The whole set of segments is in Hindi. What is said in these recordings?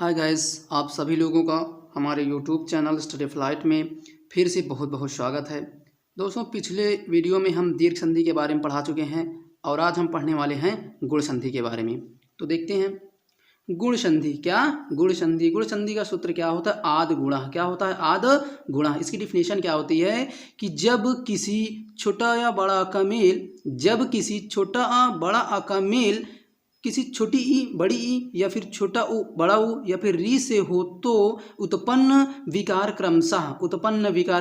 हाय गाइस, आप सभी लोगों का हमारे यूट्यूब चैनल स्टडी फ्लाइट में फिर से बहुत बहुत स्वागत है। दोस्तों, पिछले वीडियो में हम दीर्घ संधि के बारे में पढ़ा चुके हैं और आज हम पढ़ने वाले हैं गुण संधि के बारे में। तो देखते हैं गुण संधि। क्या गुण संधि? गुण संधि का सूत्र क्या होता है? आद गुणा। क्या होता है? आद गुणा। इसकी डिफिनेशन क्या होती है कि जब किसी छोटा या बड़ा का मेल, जब किसी छोटा आ बड़ा आ का मेल किसी छोटी ई बड़ी ई या फिर छोटा उ बड़ा उ या फिर री से हो तो उत्पन्न विकार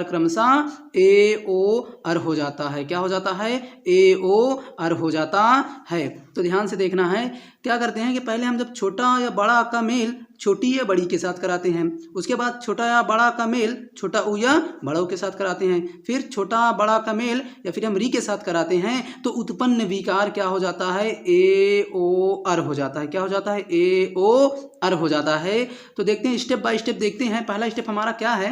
क्रमशः ए ओ अर हो जाता है। क्या हो जाता है? ए ओ अर हो जाता है। तो ध्यान से देखना है। क्या करते हैं कि पहले हम जब छोटा या बड़ा का मेल छोटी या बड़ी के साथ कराते हैं, उसके बाद छोटा या बड़ा का मेल छोटा उ या बड़ा उ के साथ कराते हैं, फिर छोटा बड़ा का मेल या फिर हम री के साथ कराते हैं, तो उत्पन्न विकार क्या हो जाता है? ए ओ अर हो जाता है। क्या हो जाता है? ए ओ अर हो जाता है। तो देखते हैं, स्टेप बाय स्टेप देखते हैं। पहला स्टेप हमारा क्या है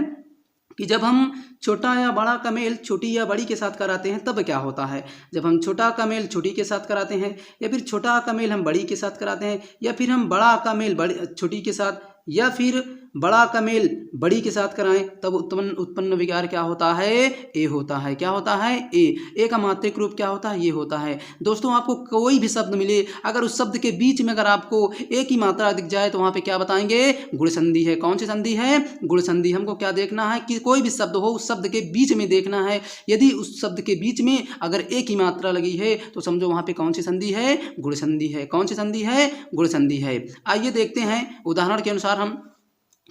कि जब हम छोटा या बड़ा का मेल छोटी या बड़ी के साथ कराते हैं तब क्या होता है। जब हम छोटा का मेल छोटी के साथ कराते हैं या फिर छोटा का मेल हम बड़ी के साथ कराते हैं या फिर हम बड़ा का मेल छोटी के साथ या फिर बड़ा का मेल बड़ी के साथ कराएं, तब उत्पन्न विकार क्या होता है? ए होता है। क्या होता है? ए का मात्रिक रूप क्या होता है? ये होता है। दोस्तों, आपको कोई भी शब्द मिले, अगर उस शब्द के बीच में अगर आपको ए की मात्रा दिख जाए तो वहां पे क्या बताएंगे? गुण संधि है। कौन सी संधि है? गुण संधि। हमको क्या देखना है कि कोई भी शब्द हो उस शब्द के बीच में देखना है। यदि उस शब्द के बीच में अगर ए की मात्रा लगी है तो समझो वहां पे कौन सी संधि है? गुण संधि है। कौन सी संधि है? गुण संधि है। आइए देखते हैं उदाहरण के अनुसार हम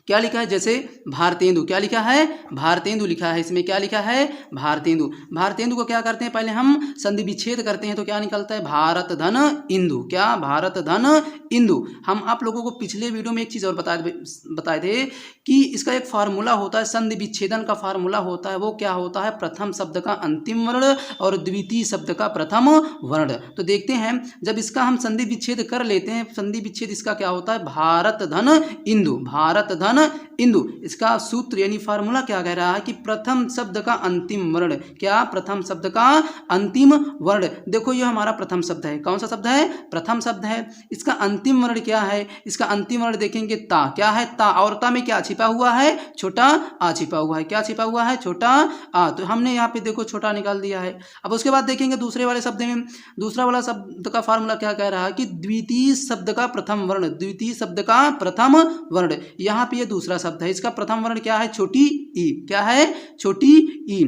क्या लिखा है। जैसे भारतेंदु। क्या लिखा है? भारतेंदु लिखा है। इसमें क्या लिखा है? भारतेंदु। भारतेंदु को क्या करते हैं? पहले हम संधि विच्छेद करते हैं तो क्या निकलता है? भारत धन इंदु। क्या? भारत धन इंदु। हम आप लोगों को पिछले वीडियो में एक चीज़ और बताए थे कि इसका एक फार्मूला होता है, संधि विच्छेदन का फार्मूला होता है। वो क्या होता है? प्रथम शब्द का अंतिम वर्ण और द्वितीय शब्द का प्रथम वर्ण। तो देखते हैं, जब इसका हम संधि विच्छेद कर लेते हैं, संधि विच्छेद इसका क्या होता है? भारत धन इंदु। भारत धन इंदु। इसका सूत्र यानी फार्मूला क्या कह रहा है कि प्रथम शब्द का अंतिम वर्ण। क्या? प्रथम शब्द का अंतिम वर्ण। देखो, ये हमारा प्रथम शब्द है। कौन सा शब्द है? प्रथम शब्द है। इसका अंतिम वर्ण क्या है? इसका अंतिम वर्ण देखेंगे ता। क्या है? ता। और ता में क्या छिपा हुआ है? छोटा आ छिपा हुआ है। क्या छिपा हुआ है? छोटा आ। तो हमने यहाँ पे देखो छोटा निकाल दिया है। अब उसके बाद देखेंगे दूसरे वाले शब्द में, दूसरा वाला शब्द का फार्मूला क्या कह रहा है कि द्वितीय शब्द का प्रथम वर्ण। द्वितीय शब्द का प्रथम वर्ण। यहाँ पे दूसरा शब्द है, इसका प्रथम वर्ण क्या है? छोटी ई। क्या है? छोटी ई।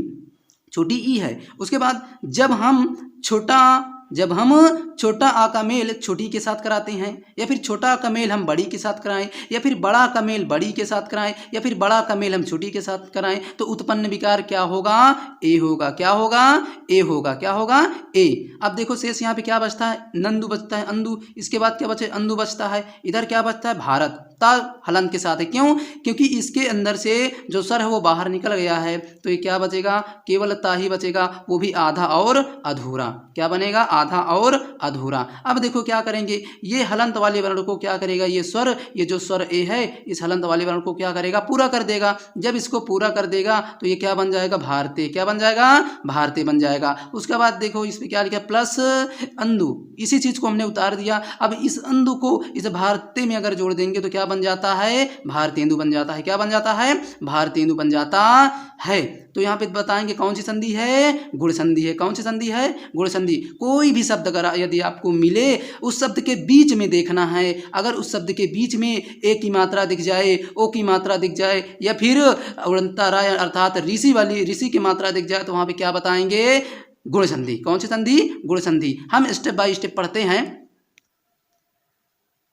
छोटी ई है। उसके बाद जब हम छोटा आ का मेल छोटी के साथ कराते हैं या फिर छोटा का मेल हम बड़ी के साथ कराएं या फिर बड़ा का मेल बड़ी के साथ कराएं या फिर बड़ा का मेल हम छोटी के साथ कराएं, तो उत्पन्न विकार क्या होगा? ए होगा। क्या होगा? ए होगा। क्या होगा? ए। अब देखो शेष यहाँ पे क्या बचता है? नंदु बचता है। अंदु। इसके बाद क्या बचे? अंदु बचता है। इधर क्या बचता है? भारत। ता हलंत के साथ है। क्यों? क्योंकि इसके अंदर से जो सर है वो बाहर निकल गया है, तो ये क्या बचेगा? केवल ता ही बचेगा, वो भी आधा और अधूरा। क्या बनेगा? आधा और अधूरा। अब देखो क्या करेंगे, ये हलंत वाले वर्ण को क्या करेगा? ये जो स्वर ए है इस हलंत वाले वर्ण को क्या करेगा? पूरा कर देगा। जब इसको पूरा कर देगा तो ये क्या बन जाएगा? भारतीय। क्या बन जाएगा? भारतीय बन जाएगा। उसके बाद देखो इसमें क्या लिखा? प्लस अंदु। इसी चीज को हमने उतार दिया। अब इस अंदु को इस भारतीय में अगर जोड़ देंगे तो क्या बन जाता है? भारतेंदु बन जाता है। क्या बन जाता है? भारतेंदु बन जाता है। तो यहाँ पे बताएंगे कौन सी संधि है? गुण संधि है। कौन सी संधि है? गुण संधि। कोई भी शब्द अगर यदि आपको मिले उस शब्द के बीच में देखना है। अगर उस शब्द के बीच में ए की मात्रा दिख जाए, ओ की मात्रा दिख जाए या फिर उड़ंतरा अर्थात ऋषि की मात्रा दिख जाए तो वहां पे क्या बताएंगे? गुण संधि। कौन सी संधि? गुण संधि। हम स्टेप बाय स्टेप पढ़ते हैं।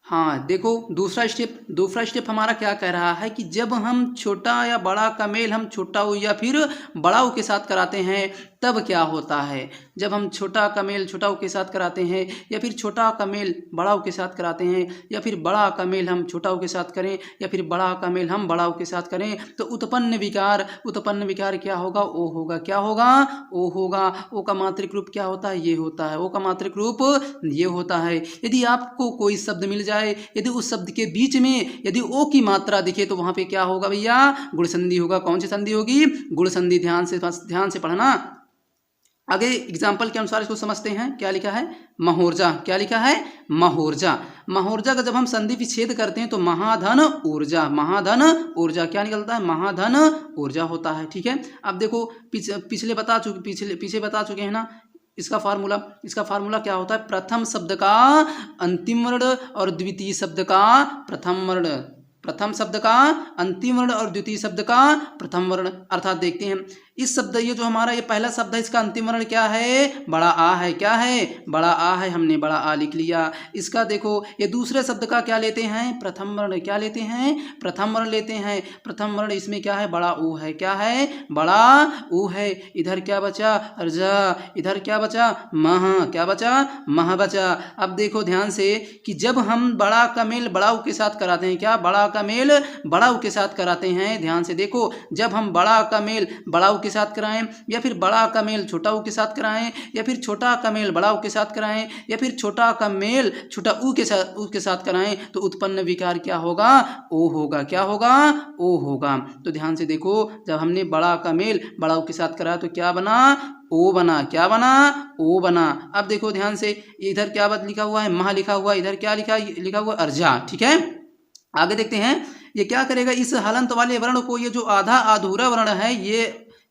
हाँ देखो, दूसरा स्टेप हमारा क्या कह रहा है कि जब हम छोटा या बड़ा का मेल हम छोटा उ या फिर बड़ा उ के साथ कराते हैं तब क्या होता है। जब हम छोटा का मेल छोटा उ के साथ कराते हैं या फिर छोटा का मेल बड़ा उ के साथ कराते हैं या फिर बड़ा का मेल हम छोटा उ के साथ करें या फिर बड़ा का मेल हम बड़ा उ के साथ करें, तो उत्पन्न विकार क्या होगा? ओ होगा। क्या होगा? ओ होगा। ओ का मात्रिक रूप क्या होता है? ये होता है। ओ का मात्रिक रूप ये होता है। यदि आपको कोई शब्द मिल जाए, यदि उस शब्द के बीच में यदि ओ की मात्रा दिखे तो वहां पे क्या होगा भैया? गुण संधि होगा। कौन सी संधि होगी? गुण संधि। ध्यान से पढ़ना। आगे एग्जाम्पल के अनुसार इसको समझते हैं। क्या लिखा है? महोर्जा। क्या लिखा है? महोर्जा। महोर्जा का जब हम संधि विच्छेद करते हैं तो महाधन ऊर्जा, महाधन ऊर्जा क्या निकलता है? महाधन ऊर्जा होता है। ठीक है, अब देखो पीछे बता चुके हैं ना इसका फार्मूला क्या होता है? प्रथम शब्द का अंतिम वर्ण और द्वितीय शब्द का प्रथम वर्ण, प्रथम शब्द का अंतिम वर्ण और द्वितीय शब्द का प्रथम वर्ण। अर्थात देखते हैं इस शब्द, ये जो हमारा ये पहला शब्द है इसका अंतिम वर्ण क्या है? बड़ा आ है। क्या है? बड़ा आ है, हमने बड़ा आ लिख लिया। इसका देखो ये दूसरे शब्द का क्या लेते हैं? प्रथम वर्ण। क्या लेते हैं? प्रथम वर्ण लेते हैं। प्रथम वर्ण इसमें क्या है? बड़ा ऊ है। क्या है? बड़ा ऊ है। इधर क्या बचा? अर्जा। इधर क्या बचा? मह। क्या बचा? मह बचा। अब देखो ध्यान से कि जब हम बड़ा का मेल बड़ा ऊ के साथ कराते हैं, क्या बड़ा का मेल बड़ा ऊ के साथ कराते हैं, ध्यान से देखो, जब हम बड़ा का मेल बड़ा ऊ के साथ कराएं या फिर बड़ा का मेल छोटा ऊ के साथ कराएं या फिर छोटा का मेल बड़ा ऊ के साथ कराएं या फिर छोटा का मेल छोटा ऊ के साथ कराएं तो उत्पन्न विकार क्या होगा? ओ होगा। क्या होगा? ओ होगा। तो ध्यान से देखो, जब हमने बड़ा का मेल बड़ा ऊ के साथ कराया तो क्या बना? ओ बना। क्या बना? ओ बना। अब देखो ध्यान से, इधर क्या बात लिखा हुआ है? महा लिखा हुआ, इधर क्या लिखा हुआ? अर्जा। ठीक है, आगे देखते हैं ये क्या करेगा? इस हलंत वाले वर्ण को, ये जो आधा अधूरा वर्ण है,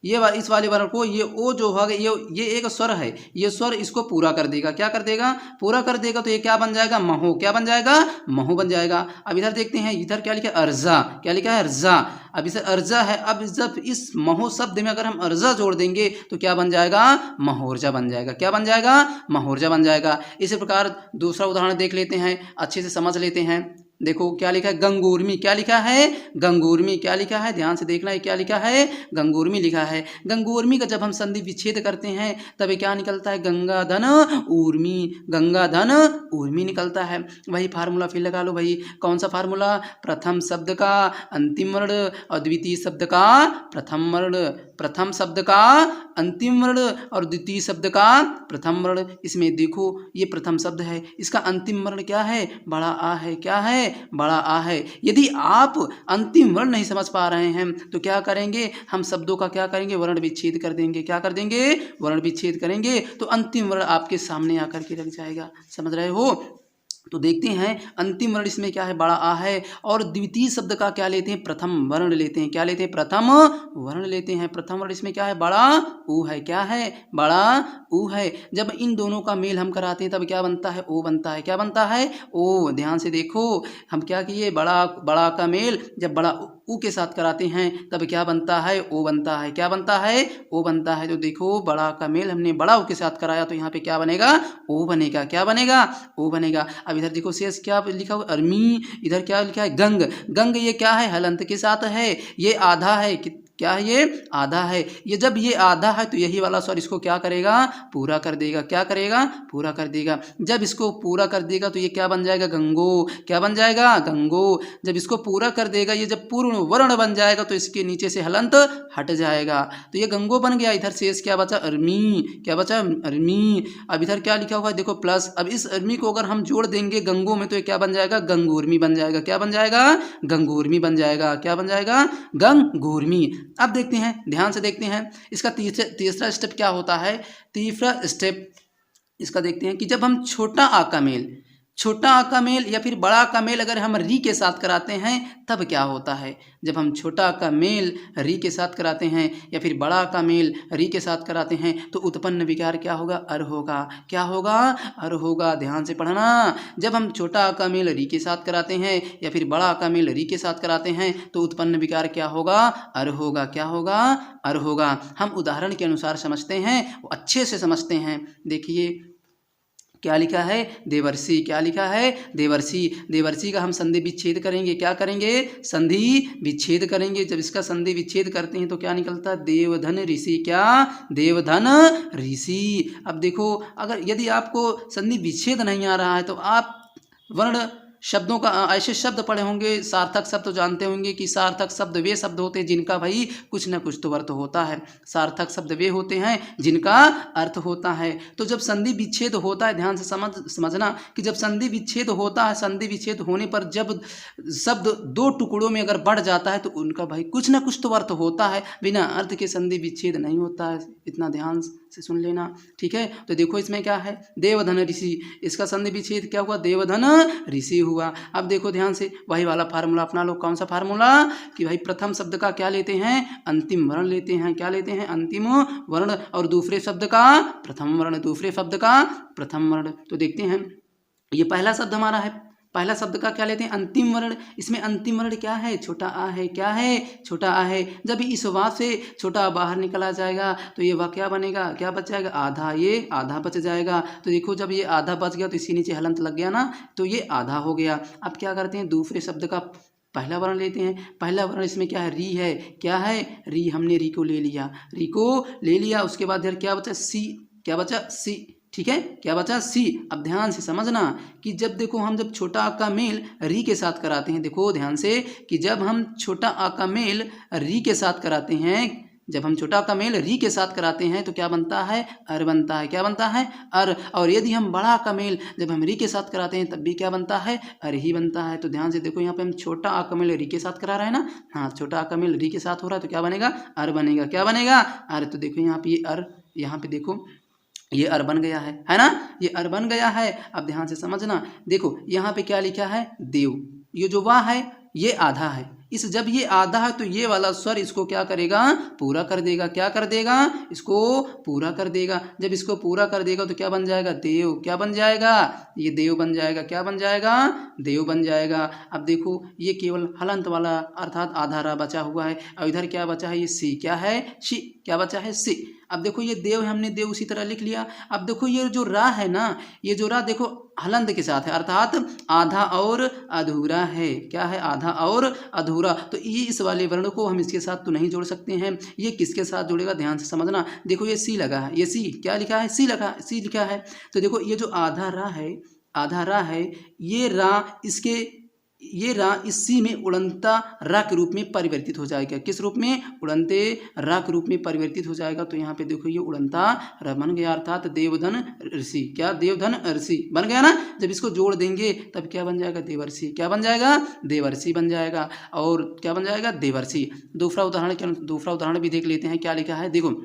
इस वाले वर्ण को, ये ओ जो होगा, ये एक स्वर है, ये स्वर इसको पूरा कर देगा। क्या कर देगा? पूरा कर देगा। तो ये क्या बन जाएगा? महो। क्या बन जाएगा? महो बन जाएगा। अब इधर देखते हैं, इधर क्या लिखा है? अर्जा। क्या लिखा है? अर्जा। अब इसे अर्जा है। अब जब इस महो शब्द में अगर हम अर्जा जोड़ देंगे तो क्या बन जाएगा? महोर्जा बन जाएगा। क्या बन जाएगा? महोर्जा बन जाएगा। इसी प्रकार दूसरा उदाहरण देख लेते हैं, अच्छे से समझ लेते हैं। देखो क्या लिखा है? गंगूर्मी। क्या लिखा है? गंगूर्मी। क्या लिखा है? ध्यान से देखना है, क्या लिखा है? गंगूर्मी लिखा है। गंगूर्मी का जब हम संधि विच्छेद करते हैं तब क्या निकलता है? गंगाधन ऊर्मी। गंगाधन ऊर्मी निकलता है। वही फार्मूला फिर लगा लो भाई। कौन सा फार्मूला? प्रथम शब्द का अंतिम वर्ण और द्वितीय शब्द का प्रथम वर्ण, प्रथम शब्द का अंतिम वर्ण और द्वितीय शब्द का प्रथम वर्ण। इसमें देखो ये प्रथम शब्द है, इसका अंतिम वर्ण क्या है? बड़ा आ है। क्या है? बड़ा आ है। यदि आप अंतिम वर्ण नहीं समझ पा रहे हैं तो क्या करेंगे? हम शब्दों का क्या करेंगे? वर्ण विच्छेद कर देंगे। क्या कर देंगे? वर्ण विच्छेद करेंगे तो अंतिम वर्ण आपके सामने आकर के लग जाएगा। समझ रहे हो? तो देखते हैं अंतिम वर्ण इसमें क्या है? बड़ा आ है। और द्वितीय शब्द का क्या लेते हैं? प्रथम वर्ण लेते हैं। क्या लेते हैं? प्रथम वर्ण लेते हैं। प्रथम वर्ण इसमें क्या है? बड़ा ऊ है। क्या है? बड़ा ऊ है। जब इन दोनों का मेल हम कराते हैं तब क्या बनता है? ओ बनता है। क्या बनता है? ओ। ध्यान से देखो, हम क्या किए? बड़ा का मेल जब बड़ा ऊ के साथ कराते हैं तब क्या बनता है? ओ बनता है। क्या बनता है? ओ बनता है। तो देखो बड़ा का मेल हमने बड़ा ऊ के साथ कराया तो यहाँ पे क्या बनेगा? ओ बनेगा। क्या बनेगा? ओ बनेगा। अब इधर देखो शेष क्या लिखा हुआ? अरमी। इधर क्या लिखा है? गंग। गंग ये क्या है? हलंत के साथ है, ये आधा है। क्या है? ये आधा है। ये जब ये आधा है तो यही वाला स्वर इसको क्या करेगा? पूरा कर देगा। क्या करेगा? पूरा कर देगा। जब इसको पूरा कर देगा तो ये क्या बन जाएगा? गंगो। क्या बन जाएगा? गंगो। जब इसको पूरा कर देगा, ये जब पूर्ण वर्ण बन जाएगा तो इसके नीचे से हलंत हट जाएगा तो ये गंगो बन गया। इधर शेष क्या बचा? अरमी। क्या बचा? अरमी। अब इधर क्या लिखा हुआ है? देखो प्लस। अब इस अरमी को अगर हम जोड़ देंगे गंगो में तो ये क्या बन जाएगा? गंगूर्मी बन जाएगा। क्या बन जाएगा? गंगूर्मी बन जाएगा। क्या बन जाएगा? गंगूर्मी। अब देखते हैं, ध्यान से देखते हैं इसका तीसरा स्टेप क्या होता है। तीसरा स्टेप इसका देखते हैं कि जब हम छोटा आ का मेल या फिर बड़ा का मेल अगर हम री के साथ कराते हैं तब क्या होता है। जब हम छोटा का मेल री के साथ कराते हैं या फिर बड़ा का मेल री के साथ कराते हैं तो उत्पन्न विकार क्या होगा? अर होगा। क्या होगा? अर होगा। ध्यान से पढ़ना। जब हम छोटा का मेल री के साथ कराते हैं या फिर बड़ा का मेल री के साथ कराते हैं तो उत्पन्न विकार क्या होगा? अर होगा। क्या होगा? अर होगा। हम उदाहरण के अनुसार समझते हैं, अच्छे से समझते हैं। देखिए क्या लिखा है? देवर्षि। क्या लिखा है? देवर्षि। देवर्षि का हम संधि विच्छेद करेंगे। क्या करेंगे? संधि विच्छेद करेंगे। जब इसका संधि विच्छेद करते हैं तो क्या निकलता है? देवधन ऋषि। क्या? देवधन ऋषि। अब देखो अगर यदि आपको संधि विच्छेद नहीं आ रहा है तो आप वर्ण शब्दों का ऐसे शब्द पढ़े होंगे, सार्थक शब्द तो जानते होंगे कि सार्थक शब्द वे शब्द होते हैं जिनका भाई कुछ न कुछ तो अर्थ होता है। सार्थक शब्द वे होते हैं जिनका अर्थ होता है। तो जब संधि विच्छेद होता है, ध्यान से समझना कि जब संधि विच्छेद होता है, संधि विच्छेद होने पर जब शब्द दो टुकड़ों में अगर बढ़ जाता है तो उनका भाई कुछ न कुछ तो अर्थ होता है। बिना अर्थ के संधि विच्छेद नहीं होता है। इतना ध्यान से सुन लेना, ठीक है। तो देखो इसमें क्या है, देवधन ऋषि, इसका संधि विच्छेद क्या हुआ, देवधन ऋषि हुआ। अब देखो ध्यान से वही वाला फार्मूला अपना लो। कौन सा फार्मूला, कि भाई प्रथम शब्द का क्या लेते हैं, अंतिम वर्ण लेते हैं। क्या लेते हैं, अंतिम वर्ण, और दूसरे शब्द का प्रथम वर्ण, दूसरे शब्द का प्रथम वर्ण। तो देखते हैं ये पहला शब्द हमारा है, पहला शब्द का क्या लेते हैं, अंतिम वर्ण। इसमें अंतिम वर्ण क्या है, छोटा आ है। क्या है, छोटा आ है। जब इस वा से छोटा आ बाहर निकला जाएगा तो ये वा क्या बनेगा, क्या बच जाएगा, आधा, ये आधा बच जाएगा। तो देखो जब ये आधा बच गया तो इसी नीचे हलंत लग गया ना, तो ये आधा हो गया। अब क्या करते हैं, दूसरे शब्द का पहला वर्ण लेते हैं। पहला वर्ण इसमें क्या है, री है। क्या है, री, हमने री को ले लिया, री को ले लिया। उसके बाद यार क्या बचा, सी, क्या बचा, सी, ठीक है, क्या बचा, सी। अब ध्यान से समझना कि जब देखो हम जब छोटा आ का मेल री के साथ कराते हैं, देखो ध्यान से कि जब हम छोटा आ का मेल री के साथ कराते हैं, जब हम छोटा का मेल री के साथ कराते हैं तो क्या बनता है, अर बनता है। क्या बनता है, अर। और यदि हम बड़ा का मेल जब हम री के साथ कराते हैं तब भी क्या बनता है, अर ही बनता है। तो ध्यान से देखो यहाँ पे हम छोटा आ का मेल री के साथ करा रहे हैं ना, हाँ, छोटा आ का मेल री के साथ हो रहा है तो क्या बनेगा, अर बनेगा। क्या बनेगा, अर। तो देखो यहाँ पे ये अर, यहाँ पे देखो ये अर बन गया है ना, ये अर बन गया है। अब ध्यान से समझना, देखो यहाँ पे क्या लिखा है, देव। ये जो वाह है ये आधा है, इस जब ये आधा है तो ये वाला स्वर इसको क्या करेगा, पूरा कर देगा। क्या कर देगा, इसको पूरा कर देगा। जब इसको पूरा कर देगा तो क्या बन जाएगा, देव। क्या बन जाएगा, ये देव बन जाएगा। क्या बन जाएगा, देव बन जाएगा। अब देखो ये केवल हलंत वाला अर्थात आधा रा बचा हुआ है, और इधर क्या बचा है, ये सी। क्या है, शी। क्या बचा है, सी। अब देखो ये देव है, हमने देव उसी तरह लिख लिया। अब देखो ये जो रा है ना, ये जो रा देखो हलंत के साथ है अर्थात आधा और अधूरा है। क्या है, आधा और अधूरा। तो ये इस वाले वर्ण को हम इसके साथ तो नहीं जोड़ सकते हैं, ये किसके साथ जुड़ेगा, ध्यान से समझना। देखो ये सी लगा है, ये सी क्या लिखा है, सी लगा, सी लिखा है। तो देखो ये जो आधा रा है, आधा रा है, ये रा इसके, ये रा इस सी में उड़नता रा के रूप में परिवर्तित हो जाएगा। किस रूप में, उड़नते रा के रूप में परिवर्तित हो जाएगा। तो यहाँ पे देखो ये उड़नता रा बन गया अर्थात देवधन ऋषि। क्या, देवधन ऋषि बन गया ना। जब इसको जोड़ देंगे तब क्या बन जाएगा, देवर्षि। क्या बन जाएगा, देवर्षि बन जाएगा। और क्या बन जाएगा, देवर्षि। दूसरा उदाहरण भी देख लेते हैं, क्या लिखा है, देखो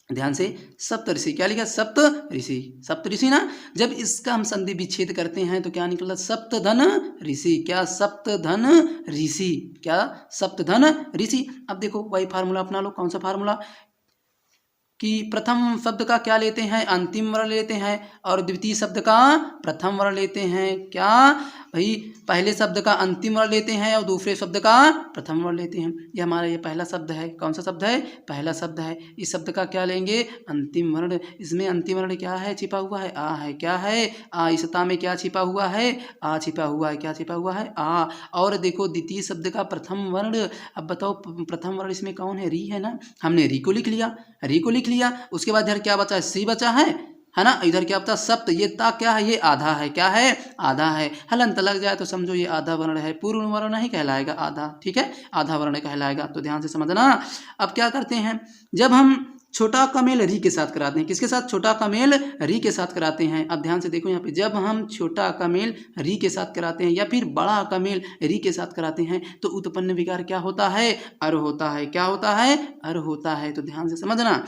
ध्यान से, सप्तऋषि। क्या लिखा, सप्तऋषि, सप्तऋषि ना। जब इसका हम संधि विच्छेद करते हैं तो क्या निकला, सप्तधन ऋषि। क्या, सप्तधन ऋषि। क्या, सप्तधन ऋषि। अब देखो वही फार्मूला अपना लो। कौन सा फार्मूला, कि प्रथम शब्द का क्या लेते हैं, अंतिम वर्ण लेते हैं, और द्वितीय शब्द का प्रथम वर्ण लेते हैं। क्या भाई, पहले शब्द का अंतिम वर्ण लेते हैं और दूसरे शब्द का प्रथम वर्ण लेते हैं। ये हमारा ये पहला शब्द है। कौन सा शब्द है, पहला शब्द है। इस शब्द का क्या लेंगे, अंतिम वर्ण। इसमें अंतिम वर्ण क्या है, छिपा हुआ है, आ है। क्या है, आ। इस ता में क्या छिपा हुआ है, आ छिपा हुआ है। क्या छिपा हुआ है, आ। और देखो द्वितीय शब्द का प्रथम वर्ण, अब बताओ प्रथम वर्ण इसमें कौन है, री है ना। हमने री को लिख लिया, री को लिख लिया। उसके बाद इधर क्या बचा है, सी बचा है ना। इधर क्या बता, सप्त। ये ता क्या है, ये आधा है। क्या है, आधा है। हलंत लग जाए तो समझो ये आधा वर्ण है, पूर्ण वर्ण नहीं कहलाएगा, आधा, ठीक है, आधा वर्ण कहलाएगा। तो ध्यान से समझना। अब क्या करते हैं, जब हम छोटा का मेल री के साथ कराते हैं, किसके साथ, छोटा का मेल री के साथ कराते हैं। अब ध्यान से देखो यहाँ पे, जब हम छोटा का मेल री के साथ कराते हैं या फिर बड़ा का मेल री के साथ कराते हैं तो उत्पन्न विकार क्या होता है, अर होता है। क्या होता है, अर होता है। तो ध्यान से समझना,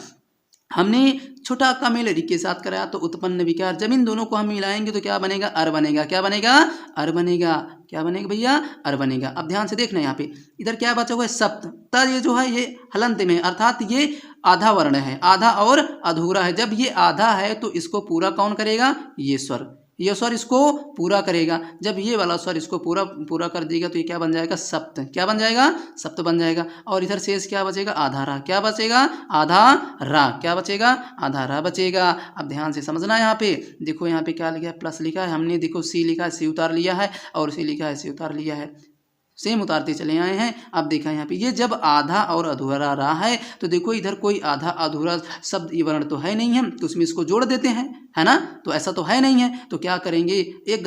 हमने छोटा का मेल री के साथ कराया तो उत्पन्न विकार, जब इन दोनों को हम मिलाएंगे तो क्या बनेगा, अर बनेगा। क्या बनेगा, अर बनेगा। क्या बनेगा भैया, अर बनेगा। अब ध्यान से देखना, यहाँ पे इधर क्या बचा हुआ है, सप्त। त ये जो है ये हलंत में अर्थात ये आधा वर्ण है, आधा और अधूरा है। जब ये आधा है तो इसको पूरा कौन करेगा, ये स्वर। ये स्वर इसको पूरा करेगा। जब ये वाला स्वर इसको पूरा कर देगा तो ये क्या बन जाएगा, सप्त। क्या बन जाएगा, सप्त बन जाएगा। और इधर शेष क्या बचेगा, आधा रा। क्या बचेगा, आधा रा। क्या बचेगा, आधा रा बचेगा। अब ध्यान से समझना, यहाँ पे देखो, यहाँ पे क्या लिखा है, प्लस लिखा है। हमने देखो सी लिखा है, सी उतार लिया है, और सी लिखा है, सी उतार लिया है, सेम उतारते चले आए हैं। अब देखा यहाँ पे, ये जब आधा और अधूरा रहा है तो देखो इधर कोई आधा अधूरा शब्द ये वर्ण तो है नहीं है, तो उसमें इसको जोड़ देते हैं, है ना। तो ऐसा तो है नहीं है, तो क्या करेंगे, एक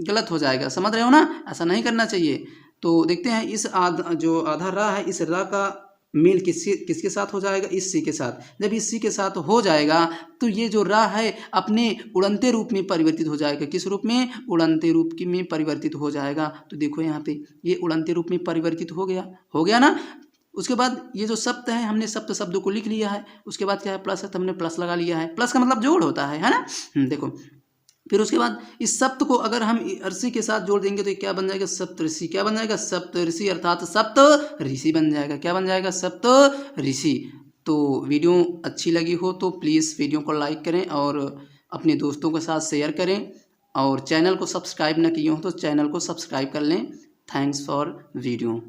गलत हो जाएगा, समझ रहे हो ना, ऐसा नहीं करना चाहिए। तो देखते हैं, इस जो आधा रा है, इस रा का मेल किसके साथ हो जाएगा, इस सी के साथ। जब इस सी के साथ हो जाएगा तो ये जो रा है अपने उड़नते रूप में परिवर्तित हो जाएगा। किस रूप में, उड़नते रूप में परिवर्तित हो जाएगा। तो देखो यहाँ पे ये उड़नते रूप में परिवर्तित हो गया ना। उसके बाद ये जो सप्त है, हमने सप्त शब्दों को लिख लिया है। उसके बाद क्या है, प्लस है तो हमने प्लस लगा लिया है। प्लस का मतलब जोड़ होता है ना। देखो फिर उसके बाद इस सप्त को अगर हम ऋषि के साथ जोड़ देंगे तो ये क्या बन जाएगा, सप्तऋषि। क्या बन जाएगा, सप्तऋषि, अर्थात सप्त ऋषि बन जाएगा। क्या बन जाएगा, सप्त ऋषि। तो वीडियो अच्छी लगी हो तो प्लीज़ वीडियो को लाइक करें और अपने दोस्तों के साथ शेयर करें, और चैनल को सब्सक्राइब न किए हो तो चैनल को सब्सक्राइब कर लें। Thanks for video.